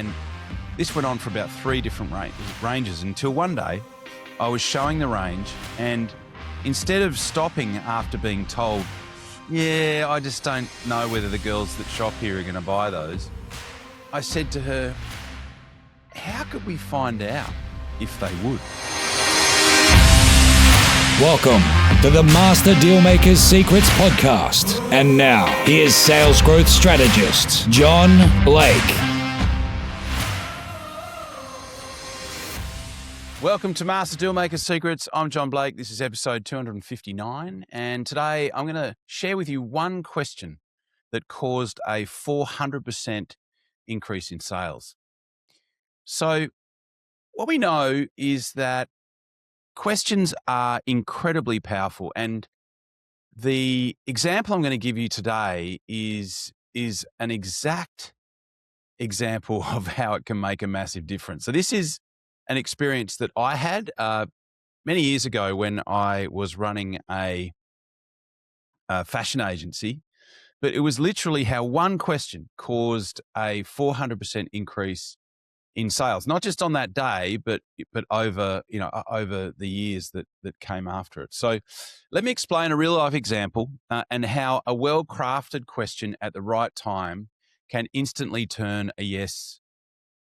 And this went on for about 3 different ranges until one day I was showing the range, and instead of stopping after being told, yeah, I just don't know whether the girls that shop here are going to buy those, I said to her, how could we find out if they would? Welcome to the Master Dealmaker's Secrets podcast. And now, here's sales growth strategist, John Blake. Welcome to Master Dealmaker's Secrets. I'm John Blake. This is episode 259. And today I'm going to share with you one question that caused a 400% increase in sales. So what we know is that questions are incredibly powerful, and the example I'm going to give you today is an exact example of how it can make a massive difference. So this is an experience that I had many years ago when I was running a fashion agency, but it was literally how one question caused a 400% increase in sales, not just on that day, but over the years that came after it. So let me explain a real life example and how a well-crafted question at the right time can instantly turn a yes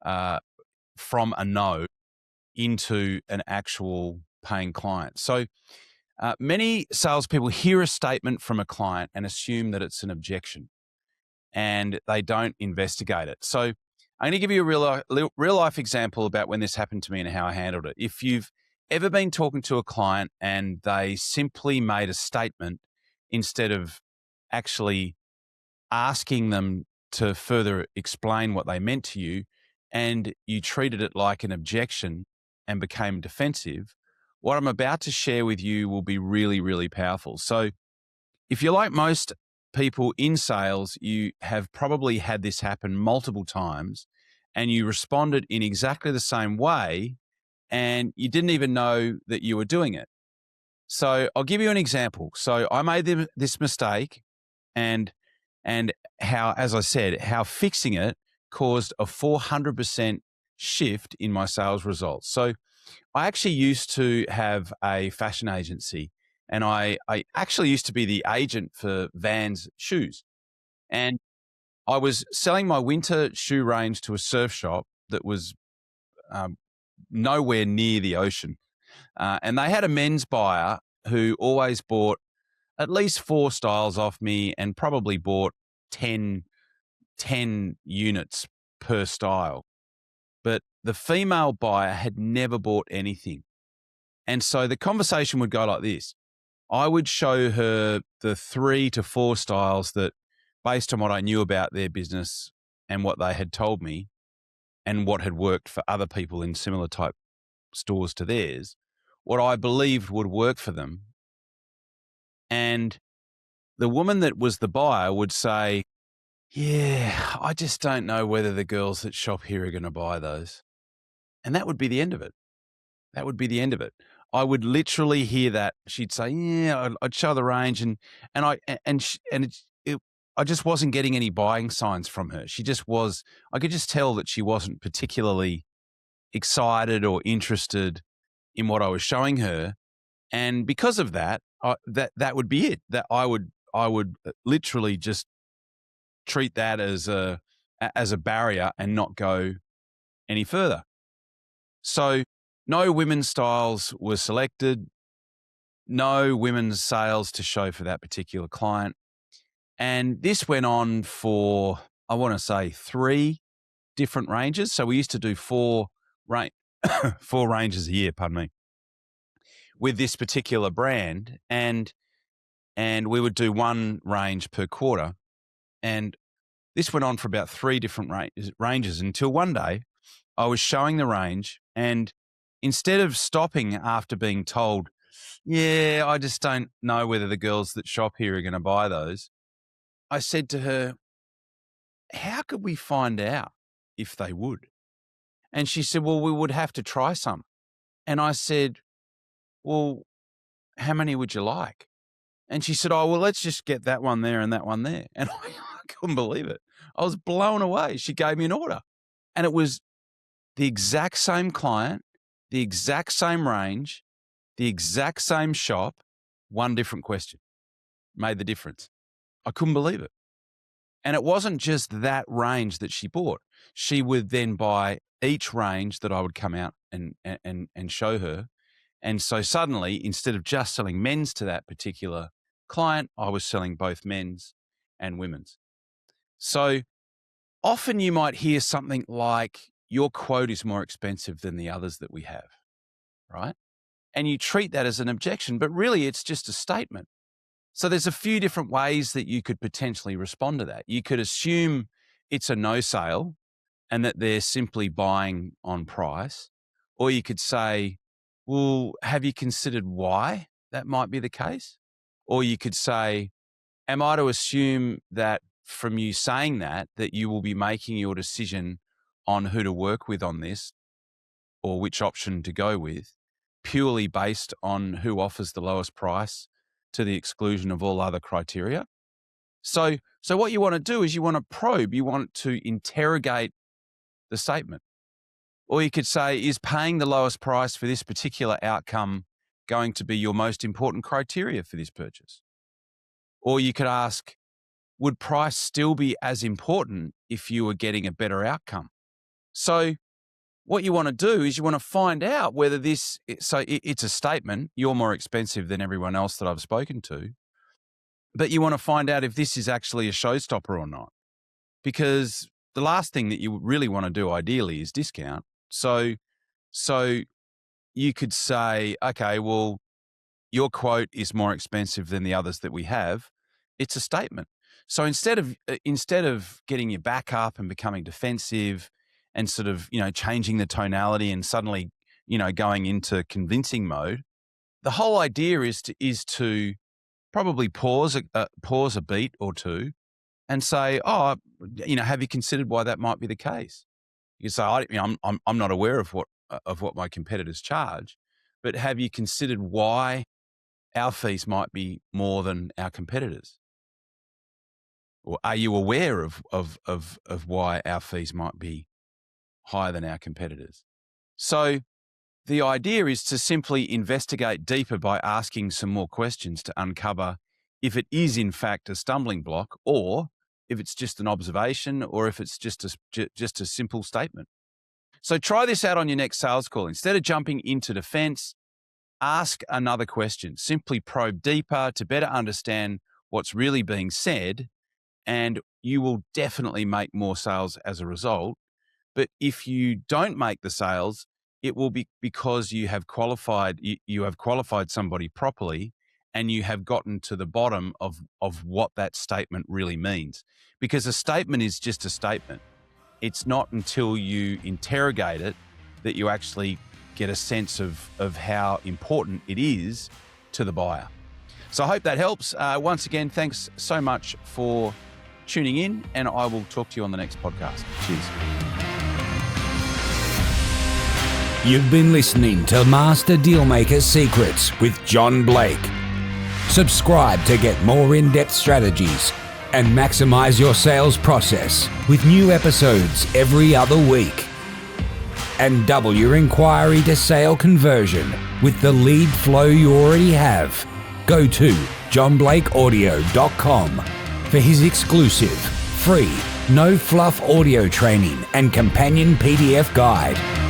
from a no into an actual paying client. So many salespeople hear a statement from a client and assume that it's an objection, and they don't investigate it. So I'm going to give you a real life example about when this happened to me and how I handled it. If you've ever been talking to a client and they simply made a statement instead of actually asking them to further explain what they meant to you, and you treated it like an objection and became defensive, what I'm about to share with you will be really, really powerful. So if you're like most people in sales, you have probably had this happen multiple times and you responded in exactly the same way and you didn't even know that you were doing it. So I'll give you an example. So I made this mistake and how, as I said, how fixing it caused a 400% shift in my sales results. So I actually used to have a fashion agency, and I actually used to be the agent for Vans shoes. And I was selling my winter shoe range to a surf shop that was nowhere near the ocean. And they had a men's buyer who always bought at least 4 styles off me and probably bought 10 units per style. But the female buyer had never bought anything. And so the conversation would go like this. I would show her the 3 to 4 styles that, based on what I knew about their business and what they had told me and what had worked for other people in similar type stores to theirs, what I believed would work for them. And the woman that was the buyer would say, yeah, I just don't know whether the girls that shop here are going to buy those. And that would be the end of it. That would be the end of it. I would literally hear that. She'd say, yeah, I'd show the range I just wasn't getting any buying signs from her. She just was, I could just tell that she wasn't particularly excited or interested in what I was showing her. And because of that, that would be it. That I would literally just treat that as a barrier and not go any further. So no women's styles were selected, no women's sales to show for that particular client. And this went on for, I want to say, 3 different ranges. So we used to do 4 ranges a year, pardon me, with this particular brand. And we would do 1 range per quarter. And this went on for about 3 different ranges until one day I was showing the range, and instead of stopping after being told, yeah, I just don't know whether the girls that shop here are going to buy those, I said to her, how could we find out if they would? And she said, well, we would have to try some. And I said, well, how many would you like? And she said, oh, well, let's just get that one there and that one there. And I couldn't believe it. I was blown away. She gave me an order. And it was the exact same client, the exact same range, the exact same shop, one different question made the difference. I couldn't believe it. And it wasn't just that range that she bought. She would then buy each range that I would come out and show her. And so suddenly, instead of just selling men's to that particular client, I was selling both men's and women's. So often you might hear something like, your quote is more expensive than the others that we have, right? And you treat that as an objection, but really it's just a statement. So there's a few different ways that you could potentially respond to that. You could assume it's a no sale and that they're simply buying on price. Or you could say, well, have you considered why that might be the case? Or you could say, am I to assume that from you saying that you will be making your decision on who to work with on this or which option to go with purely based on who offers the lowest price to the exclusion of all other criteria? So what you want to do is you want to probe, you want to interrogate the statement. Or you could say, is paying the lowest price for this particular outcome going to be your most important criteria for this purchase? Or you could ask, would price still be as important if you were getting a better outcome? So what you want to do is you want to find out whether it's a statement, you're more expensive than everyone else that I've spoken to, but you want to find out if this is actually a showstopper or not. Because the last thing that you really want to do ideally is discount. So you could say, okay, well, your quote is more expensive than the others that we have. It's a statement. So instead of getting your back up and becoming defensive and sort of, changing the tonality and suddenly, going into convincing mode, the whole idea is to probably pause a beat or two and say, have you considered why that might be the case? You say, I'm not aware of what my competitors charge, but have you considered why our fees might be more than our competitors? Or are you aware of why our fees might be higher than our competitors? So the idea is to simply investigate deeper by asking some more questions to uncover if it is in fact a stumbling block, or if it's just an observation, or if it's just a simple statement. So try this out on your next sales call. Instead of jumping into defense, ask another question. Simply probe deeper to better understand what's really being said, and you will definitely make more sales as a result. But if you don't make the sales, it will be because you have qualified somebody properly, and you have gotten to the bottom of what that statement really means. Because a statement is just a statement. It's not until you interrogate it that you actually get a sense of how important it is to the buyer. So I hope that helps. Once again, thanks so much for tuning in, and I will talk to you on the next podcast. Cheers. You've been listening to Master Dealmaker Secrets with John Blake. Subscribe to get more in-depth strategies and maximize your sales process with new episodes every other week. And double your inquiry to sale conversion with the lead flow you already have. Go to johnblakeaudio.com for his exclusive, free, no-fluff audio training and companion PDF guide.